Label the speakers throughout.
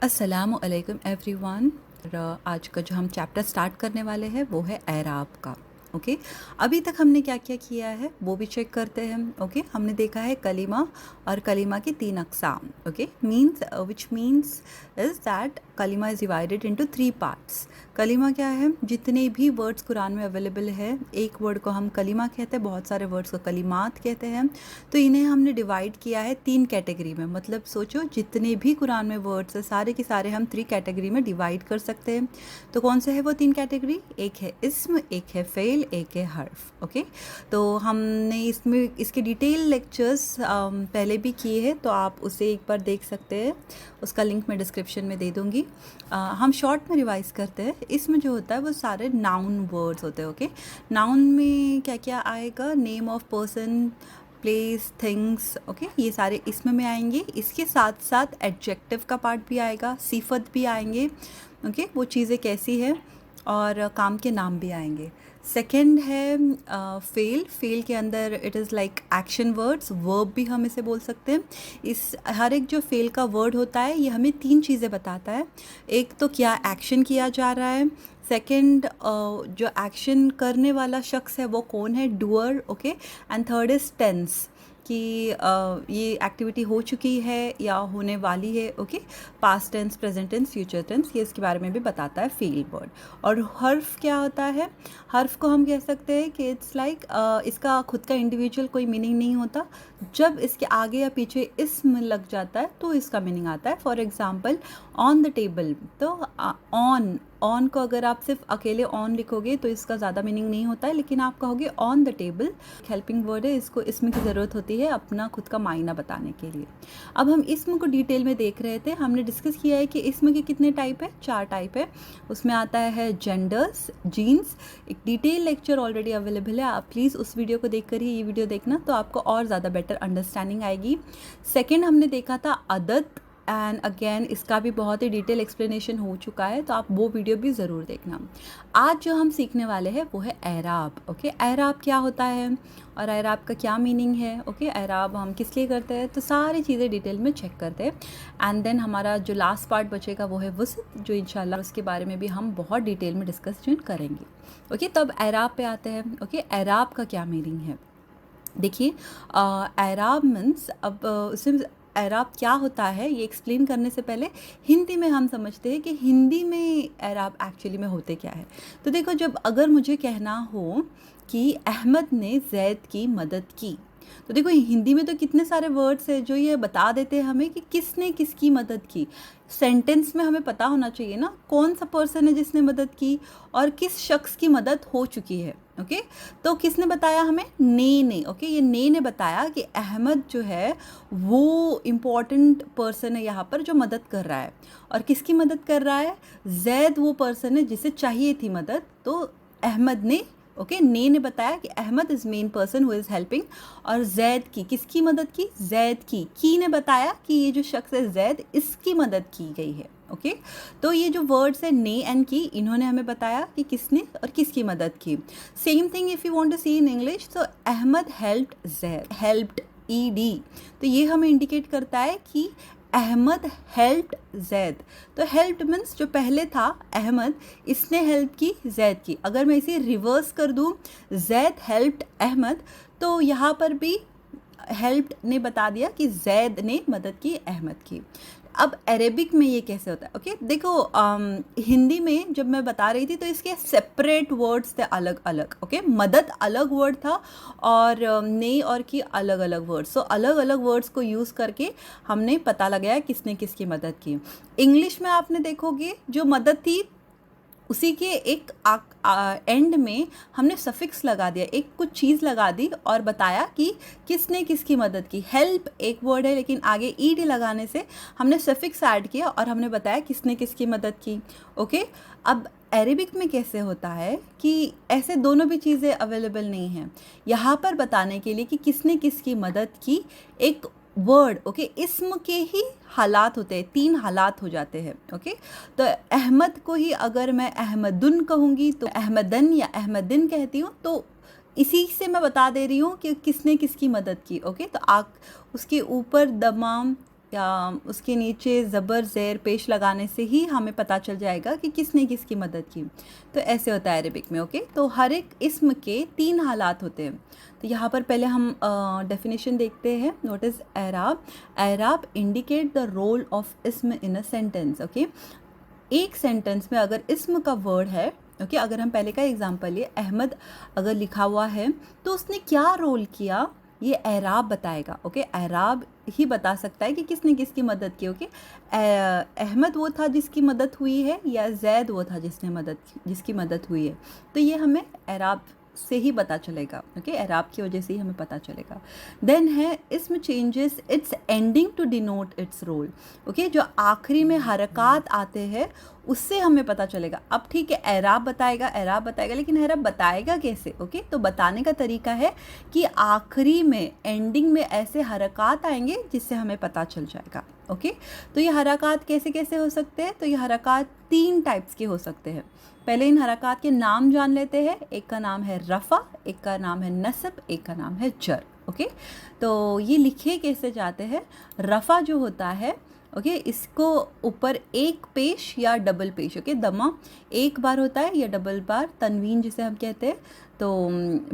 Speaker 1: अस्सलामु अलैकुम एवरीवन। आज का जो हम चैप्टर स्टार्ट करने वाले हैं वो है एराब का। ओके, अभी तक हमने क्या क्या किया है वो भी चेक करते हैं। ओके, हमने देखा है कलीमा और कलीमा की 3 अक़साम। Okay, means which means is that कलीमा इज़ डिवाइडेड इनटू 3 पार्ट्स। कलीमा क्या है? जितने भी वर्ड्स कुरान में अवेलेबल है, एक वर्ड को हम कलीमा कहते हैं, बहुत सारे वर्ड्स को कलीमात कहते हैं। तो इन्हें हमने डिवाइड किया है 3 कैटेगरी में। मतलब सोचो, जितने भी कुरान में वर्ड्स है सारे के सारे हम 3 कैटेगरी में डिवाइड कर सकते हैं। तो कौन से है वो 3 कैटेगरी? एक है इस्म, एक है फ़ेल, एक है हर्फ। ओके, तो हमने इसमें इसके डिटेल लेक्चर्स पहले भी किए हैं, तो आप उसे एक बार देख सकते हैं। उसका लिंक मैं डिस्क्रिप्शन में दे दूँगी। हम शॉर्ट में रिवाइज करते हैं। इसमें जो होता है वो सारे नाउन वर्ड्स होते हैं। ओके, नाउन में क्या क्या आएगा? Name of person, place, things. Okay, ये सारे इसमें आएंगे। इसके साथ साथ एडजेक्टिव का पार्ट भी आएगा, सिफत भी आएंगे। ओके, वो चीज़ें कैसी है, और काम के नाम भी आएंगे। सेकंड है फेल। फेल के अंदर it is like action words, verb भी हम इसे बोल सकते हैं। इस हर एक जो फेल का वर्ड होता है ये हमें 3 चीज़ें बताता है। एक तो क्या एक्शन किया जा रहा है, सेकंड जो एक्शन करने वाला शख्स है वो कौन है, doer. Okay, and third is tense, कि ये एक्टिविटी हो चुकी है या होने वाली है। Okay, past tense, present tense, future tense, ये इसके बारे में भी बताता है फेल वर्ड। और हर्फ क्या होता है? हर्फ को हम कह सकते हैं कि इट्स लाइक इसका खुद का इंडिविजुअल कोई मीनिंग नहीं होता। जब इसके आगे या पीछे इसम लग जाता है तो इसका मीनिंग आता है। For example, on the table, तो ऑन को अगर आप सिर्फ अकेले ऑन लिखोगे तो इसका ज़्यादा मीनिंग नहीं होता है, लेकिन आप कहोगे on the table, helping word है, इसको इसम की ज़रूरत होती है अपना खुद का मायना बताने के लिए। अब हम इसम को डिटेल में देख रहे थे। हमने डिस्कस किया है कि इसम के कितने टाइप है? 4 टाइप है। उसमें आता है जेंडर्स, जीन्स। एक डिटेल लेक्चर ऑलरेडी अवेलेबल है, आप प्लीज़ उस वीडियो को देख कर ही ये वीडियो देखना, तो आपको और ज़्यादा बेटर अंडरस्टैंडिंग आएगी। सेकेंड हमने देखा था अदद, एंड अगेन इसका भी बहुत ही डिटेल एक्सप्लेनेशन हो चुका है, तो आप वो वीडियो भी ज़रूर देखना। आज जो हम सीखने वाले हैं वो है एराब। ओके, एराब क्या होता है और एराब का क्या मीनिंग है? ओके, एराब हम किस लिए करते हैं, तो सारी चीज़ें डिटेल में चेक करते हैं। एंड देन हमारा जो लास्ट पार्ट बचेगा वो है वसत, जो इंशाल्लाह उसके बारे में भी हम बहुत डिटेल में डिस्कशन करेंगे। ओके, तो अब एराब पे आते हैं। ओके, एराब का क्या मीनिंग है? देखिए, एराब मीन्स, अब उसमें एराब क्या होता है ये एक्सप्लेन करने से पहले हिंदी में हम समझते हैं कि हिंदी में एराब एक्चुअली में होते क्या है। तो देखो, जब अगर मुझे कहना हो कि अहमद ने जैद की मदद की, तो देखो हिंदी में तो कितने सारे वर्ड्स हैं जो ये बता देते हैं हमें कि किसने किसकी मदद की। सेंटेंस में हमें पता होना चाहिए ना कौन सा पर्सन है जिसने मदद की और किस शख्स की मदद हो चुकी है। ओके, तो किसने बताया हमें? ने। ओके, ये ने बताया कि अहमद जो है वो इम्पॉर्टेंट पर्सन है यहाँ पर जो मदद कर रहा है। और किसकी मदद कर रहा है? जैद वो पर्सन है जिसे चाहिए थी मदद, तो अहमद ने, ओके, ने बताया कि Ahmed is main person who is helping. और जैद की, किसकी मदद की? जैद की ने बताया कि ये जो शख्स है जैद, इसकी मदद की गई है। ओके, तो ये जो वर्ड्स है ने एंड की, इन्होंने हमें बताया कि किसने और किसकी मदद की। Same thing if you want to see in English, तो Ahmad helped Zaid, helped Ed, तो ये हमें इंडिकेट करता है कि अहमद हेल्प्ड जैद। तो हेल्प्ड मीन्स जो पहले था अहमद, इसने हेल्प की जैद की। अगर मैं इसे रिवर्स कर दूँ, जैद हेल्प्ड अहमद, तो यहाँ पर भी हेल्प्ड ने बता दिया कि जैद ने मदद की अहमद की। अब अरेबिक में ये कैसे होता है? ओके, देखो हिंदी में जब मैं बता रही थी तो इसके सेपरेट वर्ड्स थे अलग अलग। ओके, मदद अलग वर्ड था और ने और की अलग अलग वर्ड्स। सो अलग अलग वर्ड्स को यूज़ करके हमने पता लगाया किसने किसकी मदद की। इंग्लिश में आपने देखोगे जो मदद थी उसी के एक एंड में हमने सफिक्स लगा दिया, एक कुछ चीज़ लगा दी और बताया कि किसने किसकी मदद की। हेल्प एक वर्ड है लेकिन आगे ईडी लगाने से हमने सफिक्स ऐड किया और हमने बताया किसने किसकी मदद की। ओके, अब अरेबिक में कैसे होता है कि ऐसे दोनों भी चीज़ें अवेलेबल नहीं हैं। यहाँ पर बताने के लिए कि किसने किसकी मदद की, एक वर्ड, ओके, इस्म के ही हालात होते हैं, 3 हालात हो जाते हैं। ओके, तो अहमद को ही अगर मैं अहमदुन कहूँगी तो अहमदन या अहमदिन कहती हूँ, तो इसी से मैं बता दे रही हूँ कि किसने किसकी मदद की। ओके, तो उसके ऊपर दमाम या उसके नीचे ज़बर ज़ेर पेश लगाने से ही हमें पता चल जाएगा कि किसने किसकी मदद की। तो ऐसे होता है अरेबिक में। ओके, तो हर एक इस्म के 3 हालात होते हैं। तो यहाँ पर पहले हम डेफिनेशन देखते हैं। व्हाट इज़ एराब? एराब इंडिकेट द रोल ऑफ इस्म इन अ सेंटेंस। ओके, एक सेंटेंस में अगर इस्म का वर्ड है, ओके, अगर हम पहले का एग्जांपल लिए, अहमद अगर लिखा हुआ है तो उसने क्या रोल किया, ये एराब बताएगा। ओके, एराब ही बता सकता है कि किसने किसकी मदद की। ओके, अहमद वो था जिसकी मदद हुई है, या जैद वो था जिसकी मदद हुई है। तो ये हमें एराब से ही पता चलेगा। ओके, एराब की वजह से ही हमें पता चलेगा। देन है इसमें changes its ending to denote its role. Okay, जो आखिरी में हरकत आते हैं उससे हमें पता चलेगा। अब ठीक है, एराब बताएगा, लेकिन एराब बताएगा कैसे? ओके, तो बताने का तरीका है कि आखिरी में, एंडिंग में ऐसे हरकत आएंगे जिससे हमें पता चल जाएगा। ओके, तो ये हरकत कैसे कैसे हो सकते हैं? तो ये हरकत 3 टाइप्स के हो सकते हैं। पहले इन हरकत के नाम जान लेते हैं। एक का नाम है रफ़ा, एक का नाम है नसब, एक का नाम है जर। ओके, तो ये लिखे कैसे जाते हैं? रफ़ा जो होता है, ओके, इसको ऊपर एक पेश या डबल पेश, ओके, दमा एक बार होता है या डबल बार, तनवीन जिसे हम कहते हैं, तो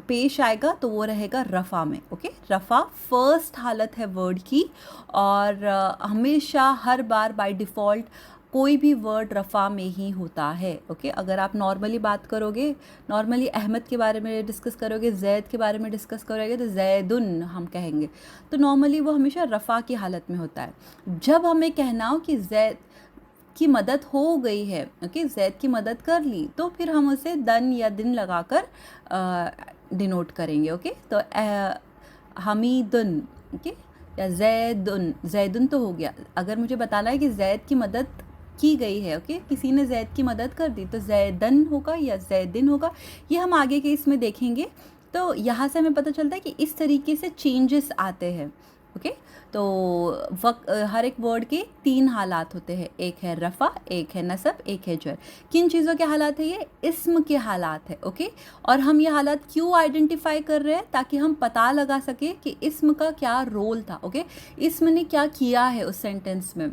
Speaker 1: पेश आएगा तो वो रहेगा रफ़ा में। ओके, रफ़ा फर्स्ट हालत है वर्ड की, और हमेशा हर बार बाय डिफ़ॉल्ट कोई भी वर्ड रफ़ा में ही होता है। ओके, अगर आप नॉर्मली बात करोगे, नॉर्मली अहमद के बारे में डिस्कस करोगे, जैद के बारे में डिस्कस करोगे, तो जैदुन हम कहेंगे, तो नॉर्मली वो हमेशा रफ़ा की हालत में होता है। जब हमें कहना हो कि जैद की मदद हो गई है, ओके, जैद की मदद कर ली, तो फिर हम उसे दन या दिन लगाकर डिनोट करेंगे। ओके, तो हमीदुन, ओके, या जैदुन तो हो गया। अगर मुझे बताना है कि जैद की मदद की गई है, ओके, किसी ने जैद की मदद कर दी, तो जैदन होगा या जैदिन होगा, ये हम आगे के इसमें देखेंगे। तो यहाँ से हमें पता चलता है कि इस तरीके से चेंजेस आते हैं। ओके, तो हर एक वर्ड के 3 हालात होते हैं। एक है रफ़ा, एक है नसब, एक है जर। किन चीज़ों के हालात है ये? इस्म के हालात है। ओके, और हम ये हालात क्यों आइडेंटिफाई कर रहे हैं? ताकि हम पता लगा सके कि इस्म का क्या रोल था। ओके, इस्म ने क्या किया है उस सेंटेंस में।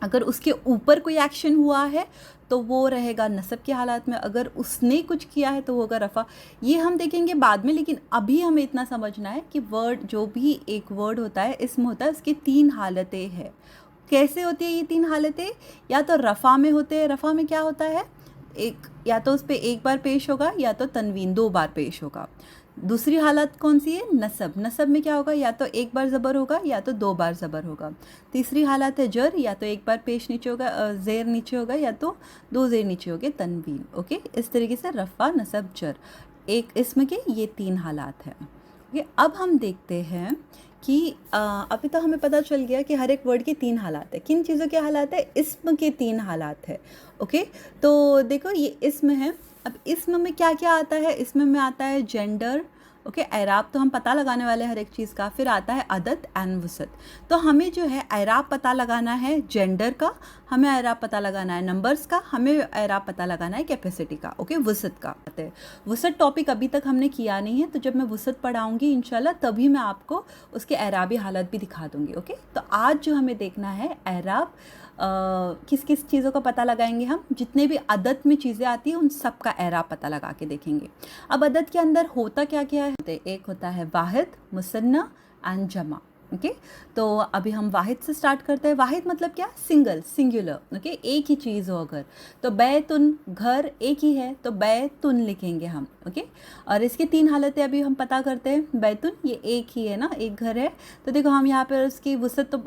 Speaker 1: अगर उसके ऊपर कोई एक्शन हुआ है तो वो रहेगा नसब के हालात में, अगर उसने कुछ किया है तो वो होगा रफ़ा। ये हम देखेंगे बाद में, लेकिन अभी हमें इतना समझना है कि वर्ड, जो भी एक वर्ड होता है, इस्म होता है, उसकी 3 हालतें हैं। कैसे होती है ये 3 हालतें? या तो रफ़ा में होते हैं। रफ़ा में क्या होता है? एक, या तो उस पर एक बार पेश होगा, या तो तनवीन 2 बार पेश होगा। दूसरी हालत कौन सी है? नसब। नसब में क्या होगा? या तो एक बार ज़बर होगा, या तो 2 बार ज़बर होगा। तीसरी हालत है जर, या तो एक बार पेश नीचे होगा, ज़ेर नीचे होगा, या तो 2 ज़ेर नीचे होगे, तनवीन। ओके, इस तरीके से रफ़ा, नसब, जर, एक इसमें के ये 3 हालात हैं। ओके, अब हम देखते हैं कि अभी तो हमें पता चल गया कि हर एक वर्ड के 3 हालात है। किन चीज़ों के हालात है? इस्म के 3 हालात है। ओके, तो देखो ये इस्म है। अब इसमें में क्या क्या आता है? इसमें में आता है जेंडर। ओके, एराब तो हम पता लगाने वाले हैं हर एक चीज़ का। फिर आता है अदद एंड वसत। तो हमें जो है एराब पता लगाना है जेंडर का, हमें एराब पता लगाना है नंबर्स का, हमें एराब पता लगाना है कैपेसिटी का। ओके, वसत का आते हैं। वसत टॉपिक अभी तक हमने किया नहीं है, तो जब मैं वसत पढ़ाऊँगी इंशाल्लाह तभी मैं आपको उसके एराबी हालत भी दिखा दूँगी। ओके, तो आज जो हमें देखना है एराब, किस किस चीज़ों का पता लगाएंगे हम? जितने भी अदद में चीज़ें आती हैं उन सब का एराब पता लगा के देखेंगे। अब अदद के अंदर होता क्या क्या है? एक होता है वाहिद, मुसन्ना एंड जमा। ओके, तो अभी हम वाहिद से स्टार्ट करते हैं। वाहिद मतलब क्या? Single, singular. ओके, एक ही चीज़ हो अगर, तो बैतुन, घर एक ही है तो बैतुन लिखेंगे हम। ओके, और इसकी 3 हालतें अभी हम पता करते हैं। बैतुन ये एक ही है ना, एक घर है। तो देखो हम यहाँ पर उसकी वसत तो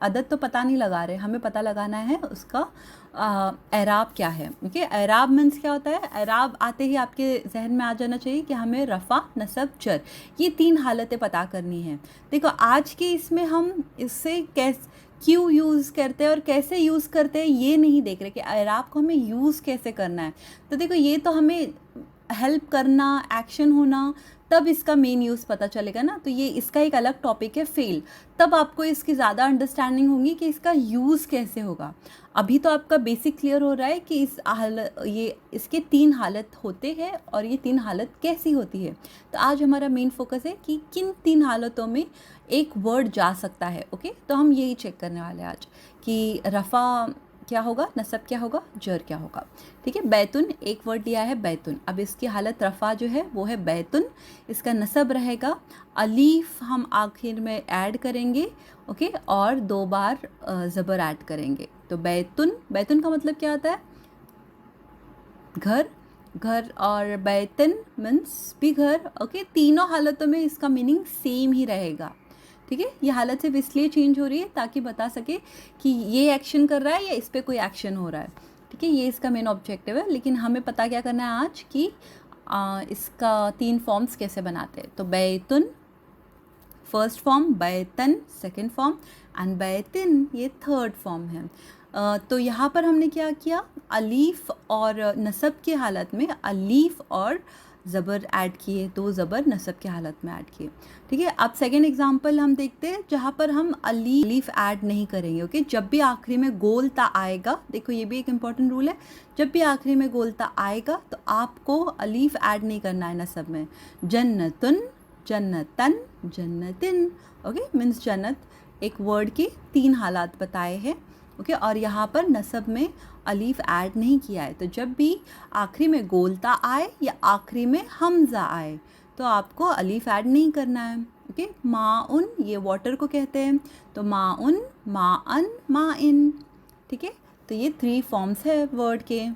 Speaker 1: अदद तो पता नहीं लगा रहे, हमें पता लगाना है उसका एराब क्या है। ओके, एराब मीन्स क्या होता है? एराब आते ही आपके जहन में आ जाना चाहिए कि हमें रफ़ा, नसब, जर, ये 3 हालतें पता करनी है। देखो आज के इसमें हम इससे क्यों यूज़ करते हैं और कैसे यूज़ करते हैं ये नहीं देख रहे कि एराब को हमें यूज़ कैसे करना है। तो देखो ये तो हमें हेल्प करना, एक्शन होना, तब इसका मेन यूज़ पता चलेगा ना। तो ये इसका एक अलग टॉपिक है फेल, तब आपको इसकी ज़्यादा अंडरस्टैंडिंग होगी कि इसका यूज़ कैसे होगा। अभी तो आपका बेसिक क्लियर हो रहा है कि ये इसके 3 हालत होते हैं और ये 3 हालत कैसी होती है। तो आज हमारा मेन फोकस है कि किन 3 हालतों में एक वर्ड जा सकता है। ओके, तो हम यही चेक करने वाले हैं आज कि रफ़ा क्या होगा, नसब क्या होगा, जर क्या होगा। ठीक है, बैतुन एक वर्ड लिया है बैतुन। अब इसकी हालत रफ़ा जो है वो है बैतुन, इसका नसब रहेगा अलीफ हम आखिर में ऐड करेंगे। ओके, और 2 बार ज़बर ऐड करेंगे। तो बैतुन, बैतुन का मतलब क्या आता है, घर, घर, और बैतन मीन्स भी घर। ओके, तीनों हालतों में इसका मीनिंग सेम ही रहेगा। ठीक है, ये हालत सिर्फ इसलिए चेंज हो रही है ताकि बता सके कि ये एक्शन कर रहा है या इस पर कोई एक्शन हो रहा है। ठीक है, ये इसका मेन ऑब्जेक्टिव है। लेकिन हमें पता क्या करना है आज कि इसका 3 फॉर्म्स कैसे बनाते हैं। तो बैतुन फर्स्ट फॉर्म, बैतन सेकंड फॉर्म, एंड बैतिन ये थर्ड फॉर्म है। तो यहाँ पर हमने क्या किया, अलीफ और नसब की हालत में अलीफ और ज़बर ऐड किए, 2 ज़बर नसब की हालत में ऐड किए। ठीक है, अब सेकेंड एग्जांपल हम देखते हैं जहाँ पर हम अलीफ ऐड नहीं करेंगे। ओके, जब भी आखिरी में गोलता आएगा, देखो ये भी एक इम्पॉर्टेंट रूल है, जब भी आखिरी में गोलता आएगा तो आपको अलीफ ऐड नहीं करना है नसब में। जन्नतुन, जन्नतन, जन्नतिन। ओके, मीन्स जन्नत एक वर्ड के 3 हालात बताए हैं। ओके, और यहाँ पर नसब में अलीफ ऐड नहीं किया है। तो जब भी आखिरी में गोलता आए या आखिरी में हमज़ा आए तो आपको अलीफ ऐड नहीं करना है। ओके, माउन ये वाटर को कहते हैं, तो माउन, माअन, माइन। ठीक है, तो ये 3 फॉर्म्स है वर्ड के।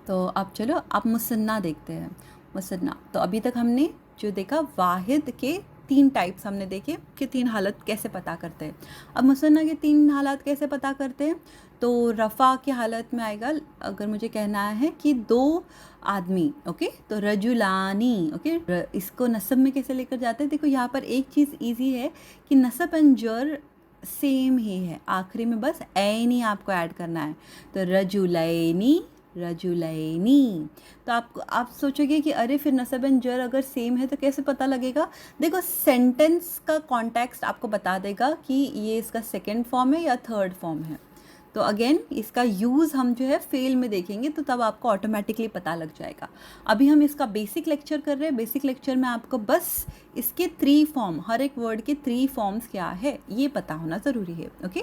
Speaker 1: तो अब चलो अब मुसन्ना देखते हैं। मुसन्ना, तो अभी तक हमने जो देखा वाहिद के 3 टाइप्स हमने देखे कि 3 हालत कैसे पता करते हैं। अब मुसन्ना के 3 हालत कैसे पता करते हैं, तो रफ़ा की हालत में आएगा, अगर मुझे कहना है कि 2 आदमी। ओके, तो रजुलानी। ओके, इसको नसब में कैसे लेकर जाते हैं, देखो यहाँ पर एक चीज़ ईजी है कि नसब एंड जर सेम ही है, आखिरी में बस ऐनी आपको ऐड करना है। तो रजुलैनी, रजुलैनी। तो आप सोचोगे कि अरे फिर नसब एंड जर अगर सेम है तो कैसे पता लगेगा। देखो सेंटेंस का कॉन्टेक्स्ट आपको बता देगा कि ये इसका सेकंड फॉर्म है या थर्ड फॉर्म है। तो अगेन इसका यूज़ हम जो है फेल में देखेंगे तो तब आपको ऑटोमेटिकली पता लग जाएगा। अभी हम इसका बेसिक लेक्चर कर रहे हैं। बेसिक लेक्चर में आपको बस इसके 3 फॉर्म, हर एक वर्ड के 3 फॉर्म्स क्या है ये पता होना ज़रूरी है। ओके,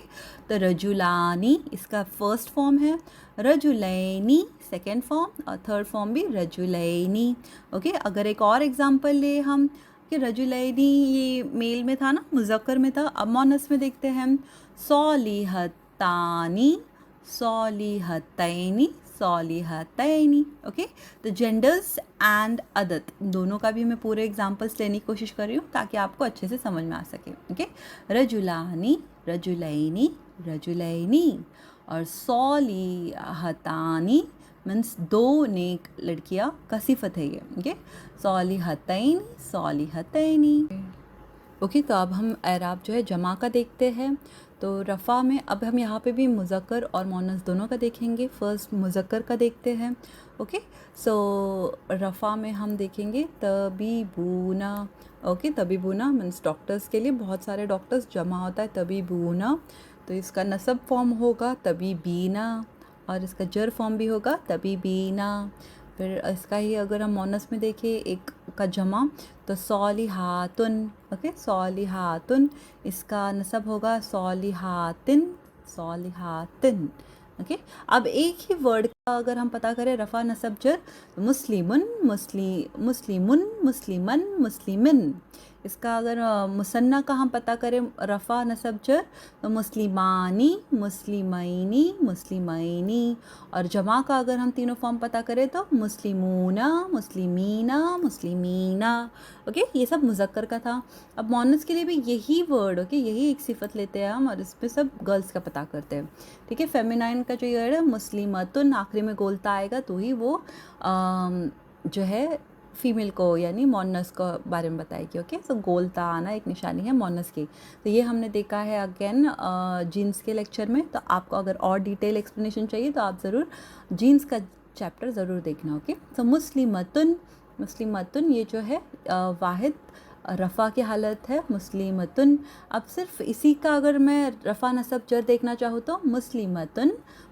Speaker 1: तो रजुलानी इसका फर्स्ट फॉर्म है, रजुलैनी सेकेंड फॉर्म, और थर्ड फॉर्म भी रजुलैनी। ओके, अगर एक और एग्जांपल ले हम कि रजुलैनी ये मेल में था ना, मुज़क्कर में था। अब मोनस में देखते हैं हम, सौलिहतानी, सौलिहतैनी, सौलिहतैनी। ओके, तो जेंडर्स एंड अदद दोनों का भी मैं पूरे एग्जांपल्स लेने की कोशिश कर रही हूँ ताकि आपको अच्छे से समझ में आ सके। ओके, रजुलानी, रजुलैनी, रजुलैनी, और सौलिहतानी मीन्स 2 नेक लड़कियाँ का सिफत है ये। ओके, सौलिहतैनी, सौलिहतैनी। ओके, तो अब हम एराब जो है जमा का देखते हैं। तो रफ़ा में अब हम यहाँ पे भी मुज़क्कर और मोनस दोनों का देखेंगे। फर्स्ट मुज़क्कर का देखते हैं। ओके, सो रफ़ा में हम देखेंगे तबीबूना। ओके, तबीबूना मीन्स डॉक्टर्स के लिए, बहुत सारे डॉक्टर्स, जमा होता है तबीबूना। तो इसका नसब फॉर्म होगा तबीबीना और इसका जर फॉर्म भी होगा तबीबीना। फिर इसका ही अगर हम मोनस में देखें एक का जमा तो सौलिहातुन। ओके, सौलिहातुन, इसका नसब होगा सौलिहातिन, सौलिहातिन। ओके, अब एक ही वर्ड का अगर हम पता करें रफ़ा नसब जर, तो मुस्लिमुन, मुस्लिमुन, मुस्लिमन, मुस्लिमिन। इसका अगर मुसन्ना का हम पता करें रफ़ा नसब जर, तो मुस्लिमानी, मुस्लिमैनी, मुस्लिमैनी। और जमा का अगर हम तीनों फॉर्म पता करें तो मुस्लिमूना, मुस्लिमीना, मुस्लिमीना। ओके, ये सब मुज़क्कर का था। अब मोनस के लिए भी यही वर्ड, ओके, यही एक सिफत लेते हैं हम और इस पर सब गर्ल्स का पता करते हैं। ठीक है, फेमिनाइन का जो वर्ड है मुस्लिमतुन, आखिरी में गोलता आएगा तो ही वो जो है फीमेल को यानी मोनस को बारे में बताएगी। ओके, सो गोलता आना एक निशानी है मोनस की। तो ये हमने देखा है अगेन जीन्स के लेक्चर में। तो आपको अगर और डिटेल एक्सप्लेनेशन चाहिए तो आप ज़रूर जीन्स का चैप्टर ज़रूर देखना। ओके, सो मुस्लिमतुन मुस्लिमतुन ये जो है वाहिद रफ़ा की हालत है, मुस्लिमतुन। अब सिर्फ इसी का अगर मैं रफ़ा नसब जर देखना चाहूँ तो मुस्लिमतुन,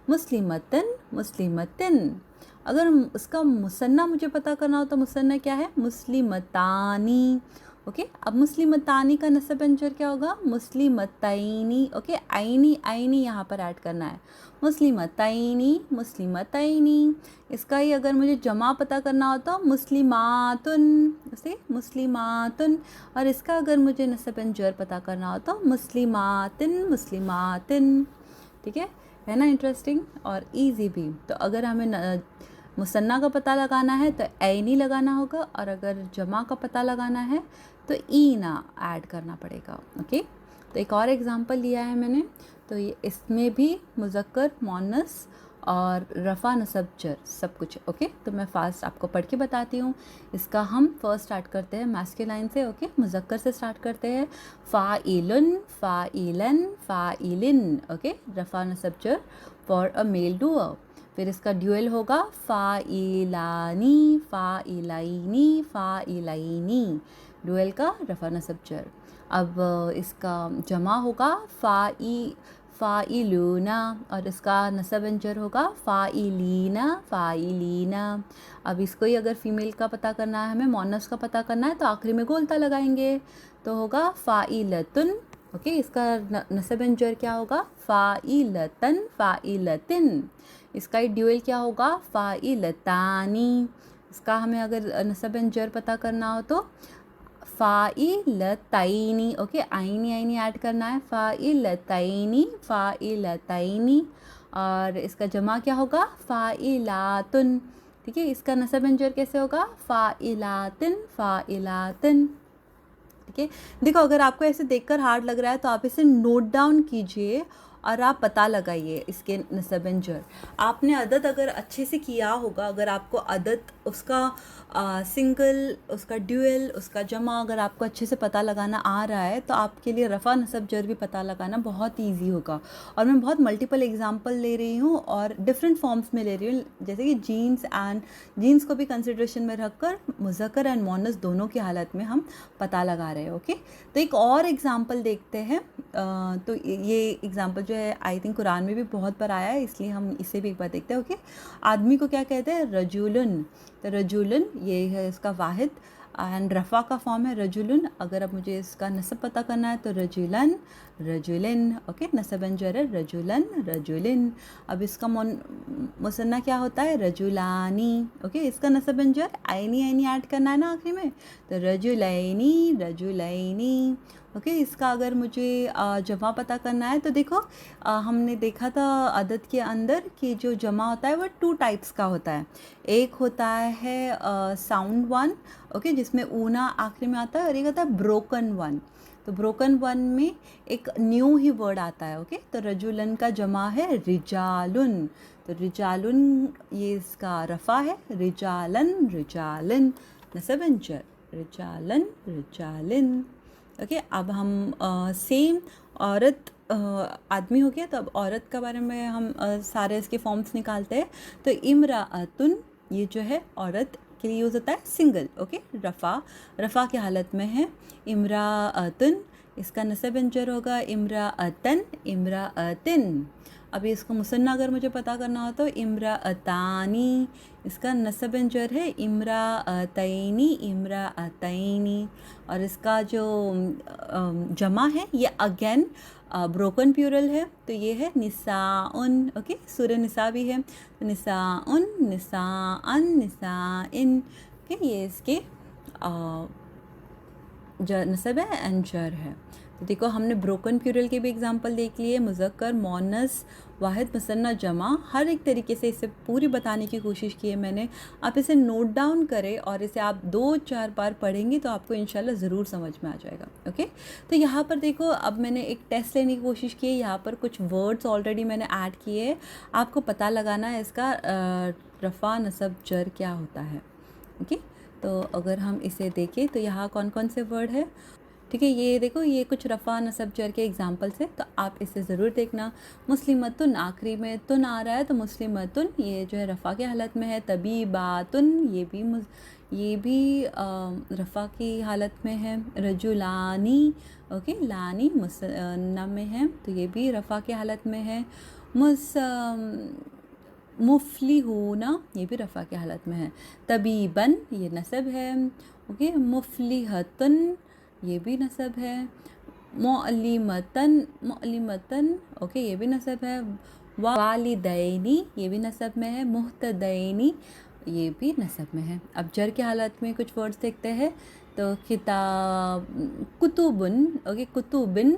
Speaker 1: मुस्लिमतन, मुस्लिमतिन। अगर उसका मुसन्ना मुझे पता करना हो तो मुसन्ना क्या है, मुस्लिमतानी। ओके, अब मुस्लिमतानी का नसब अंजर क्या होगा, मुस्लिमतैनी। ओके, आईनी आईनी यहाँ पर ऐड करना है, मुस्लिमतैनी, मुस्लिमतैनी। इसका ही अगर मुझे जमा पता करना हो तो मुस्लिमातुन, उसे मुस्लिमातुन। और इसका अगर मुझे नसब अंजर पता करना हो तो मुस्लिमातिन, मुस्लिमातिन। ठीक है ना, इंटरेस्टिंग और इजी भी। तो अगर हमें मुसन्ना का पता लगाना है तो ऐनी लगाना होगा, और अगर जमा का पता लगाना है तो ईना ऐड करना पड़ेगा। ओके, तो एक और एग्जांपल लिया है मैंने, तो ये इसमें भी मुज़क्कर, मोनस और रफ़ा नसब जर सब कुछ। ओके, तो मैं फास्ट आपको पढ़ के बताती हूँ। इसका हम फर्स्ट स्टार्ट करते हैं मैस्कुलाइन से। ओके, मुज़क्कर से स्टार्ट करते हैं, फ़ाइलुन, फ़ाइलन, फ़ाइलिन। ओके, रफ़ा नसब जर फॉर अ मेल डूअर। फिर इसका ड्यूअल होगा फ़ाइलानी, फ़ाइलाइनी, फ़ाइलाइनी, ड्यूअल का रफ़ा नसब जर। अब इसका जमा होगा फ़ाइलूना, और इसका नसब अंजर होगा फ़ाइलीना, फ़ाइलीना। अब इसको ही अगर फ़ीमेल का पता करना है, हमें मोनस का पता करना है, तो आखिरी में गोलता लगाएंगे तो होगा फ़ाइलतुन। ओके, इसका नसब अंजर क्या होगा, फ़ाइलतन, फ़ाइलतिन। इसका ही ड्यूअल क्या होगा, फ़ाइलतानी। इसका हमें अगर नसब अंजर पता करना हो तो फ़ाइलतैनी। ओके, आईनी आईनी ऐड करना है, फ़ाइलतैनी, फ़ाइलतैनी। और इसका जमा क्या होगा, फ़ाइलातुन। ठीक है, इसका नसब अंजर कैसे होगा, फ़ाइलातिन, फ़ाइलातिन। ठीक है, देखो अगर आपको ऐसे देखकर हार्ड लग रहा है तो आप इसे नोट डाउन कीजिए और आप पता लगाइए इसके नसब अंजर। आपने अदद अगर अच्छे से किया होगा, अगर आपको अदद उसका सिंगल, उसका ड्यूअल, उसका जमा अगर आपको अच्छे से पता लगाना आ रहा है तो आपके लिए रफ़ा नसब जर भी पता लगाना बहुत ईजी होगा। और मैं बहुत मल्टीपल एग्जांपल ले रही हूँ और डिफरेंट फॉर्म्स में ले रही हूँ, जैसे कि जीन्स को भी कंसिडरेशन में रखकर मुज़क्कर एंड मोनस दोनों की हालत में हम पता लगा रहे हैं। ओके, तो एक और एग्जांपल देखते हैं। तो ये एग्जांपल जो है आई थिंक कुरान में भी बहुत बार आया है, इसलिए हम इसे भी एक बार देखते हैं। ओके, आदमी को क्या कहते हैं, रजुलन। तो रजुलन ये है इसका वाहिद एंड रफ़ा का फॉर्म है रजुलन। अगर अब मुझे इसका नसब पता करना है तो रजुलन, रजुलिन। ओके, नसब अंजर है रजुलन, रजुलिन। अब इसका मुसन्ना क्या होता है, रजुलानी। ओके, इसका नसब अंजर आईनी आईनी ऐड करना है ना आखिरी में, तो रजुलैनी, रजुलैनी। ओके, इसका अगर मुझे जमा पता करना है तो देखो हमने देखा था अदद के अंदर कि जो जमा होता है वो 2 टाइप्स का होता है। एक होता है साउंड वन, ओके, जिसमें ऊना आखिरी में आता है, और एक होता है ब्रोकन वन। तो ब्रोकन वन में एक न्यू ही वर्ड आता है। ओके, तो रजुलन का जमा है रिजालुन। तो रिजालुन ये इसका रफ़ा है, रिजालन, रिजालिन, नसब अंजर, रिजालन, रिजालिन। ओके, अब हम सेम औरत आदमी हो गया, तो अब औरत के बारे में हम सारे इसके फॉर्म्स निकालते हैं। तो इमराअतुन ये जो है औरत के लिए यूज़ होता है सिंगल। ओके, रफ़ा की हालत में है इमराअतुन। इसका नसब अंजर होगा इमराअतन, इमराअतिन। अभी इसको मुसन्ना अगर मुझे पता करना हो तो इमराअतानी। इसका नसब अंजर है इमराअतैनी, इमराअतैनी। और इसका जो जमा है ये अगेन ब्रोकन प्यूरल है, तो ये है निसाउन। ओके, सूरह निसा भी है, तो निसाउन, निसाअन, निसाइन। ओके, ये इसके नसब है अंजर है। तो देखो हमने ब्रोकन प्यूरल के भी एग्जांपल देख लिए, मुज़क्कर, मोनस, वाहिद, मुसन्ना, जमा, हर एक तरीके से इसे पूरी बताने की कोशिश की है मैंने। आप इसे नोट डाउन करें और इसे आप 2-4 बार पढ़ेंगे तो आपको इंशाल्लाह ज़रूर समझ में आ जाएगा। ओके, तो यहाँ पर देखो अब मैंने एक टेस्ट लेने की कोशिश की है। यहाँ पर कुछ वर्ड्स ऑलरेडी मैंने ऐड किए हैं, आपको पता लगाना है इसका रफ़ा नसब जर क्या होता है। ओके, तो अगर हम इसे देखें तो यहाँ कौन कौन से वर्ड है। ठीक है, ये देखो ये कुछ रफ़ा नसब जर के एग्जांपल्स है, तो आप इसे ज़रूर देखना। मुस्लिमतुन आखिरी में तुन आ रहा है, तो मुस्लिमतुन ये जो है रफ़ा के हालत में है। तबीबातुन ये भी रफ़ा की हालत में है। रजुलानी, ओके, लानी मुसन्ना में है, तो ये भी रफ़ा की हालत में है। मुफ़्लिहूना, ये भी रफ़ा की हालत में है। तबीबन, ये नसब है, ओके। मुफ़्लिहतुन, ये भी नसब है। मुअल्लिमतन, ओके, ये भी नसब है। वालिदैनी, ये भी नसब में है। मुहतदैनी, ये भी नसब में है। अब जर की हालत में कुछ वर्ड्स देखते हैं, तो किताब, कुतुबुन, ओके, कुतुबिन,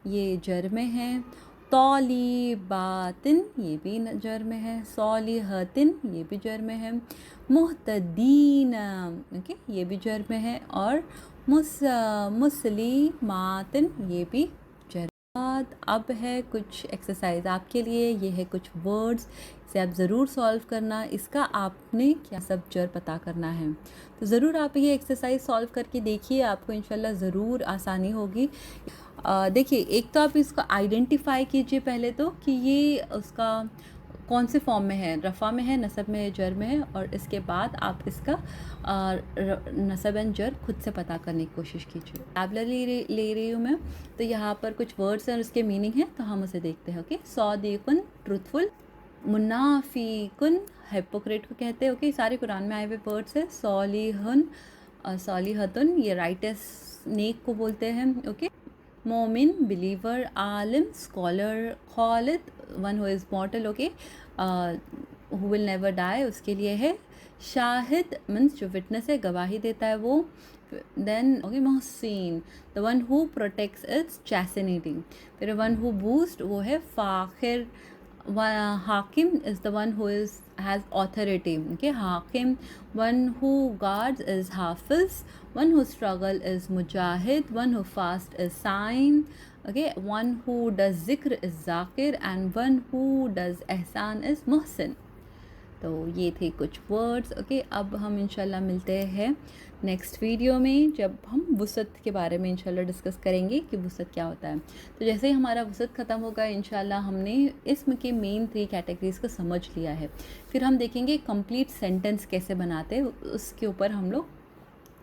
Speaker 1: ये जर में है। तौलीबातिन, ये भी जर में है। सौलिहतिन, ये भी जर में है। मुहतदीन, ओके, ये भी जर में है। और मुस्लिमातिन, ये भी जर। अब है कुछ एक्सरसाइज आपके लिए, ये है कुछ वर्ड्स, इसे आप ज़रूर सॉल्व करना। इसका आपने क्या सब जर पता करना है, तो ज़रूर आप ये एक्सरसाइज सॉल्व करके देखिए, आपको इंशाल्लाह ज़रूर आसानी होगी। देखिए, एक तो आप इसको आइडेंटिफाई कीजिए पहले तो, कि ये उसका कौन से फॉर्म में है, रफ़ा में है, नसब में है, जर में है। और इसके बाद आप इसका नसब एंड जर खुद से पता करने की कोशिश कीजिए। टैबलर ले रही हूँ मैं, तो यहाँ पर कुछ वर्ड्स हैं और उसके मीनिंग है, तो हम उसे देखते हैं। ओके, सौदीकुन, ट्रूथफुल। मुनाफिकुन, हिपोक्रेट को कहते हैं। ओके, सारे कुरान में आए हुए वर्ड्स है। सौलिहन, सौलिहतुन, ये राइटस नेक को बोलते हैं। ओके, मोमिन, बिलीवर। आलिम, स्कॉलर। खालिद, one who is mortal, okay, who will never die, उसके लिए है। शाहिद मीन्स जो विटनेस है, गवाही देता है वो। देन ओके, मोहसिन, the one who protects its chastity. फिर वन हु बूस्ट, वो है फाखिर। हाकिम is the one who has authority. Okay, hakim. One who guards is hafiz. One who struggle is mujahid. One who fast is saim. Okay, one who does zikr is zakir, and one who does ihsan is muhsin. तो ये थे कुछ words. Okay, अब हम इंशाल्लाह मिलते हैं next video में, जब हम वुसअत के बारे में इंशाल्लाह डिस्कस करेंगे कि वुसअत क्या होता है। तो जैसे ही हमारा वुसअत ख़त्म होगा इंशाल्लाह, हमने इसम के मेन 3 कैटेगरीज़ को समझ लिया है। फिर हम देखेंगे कंप्लीट सेंटेंस कैसे बनाते हैं, उसके ऊपर हम लोग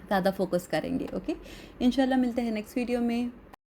Speaker 1: ज़्यादा फोकस करेंगे। ओके, इंशाल्लाह मिलते हैं नेक्स्ट वीडियो में।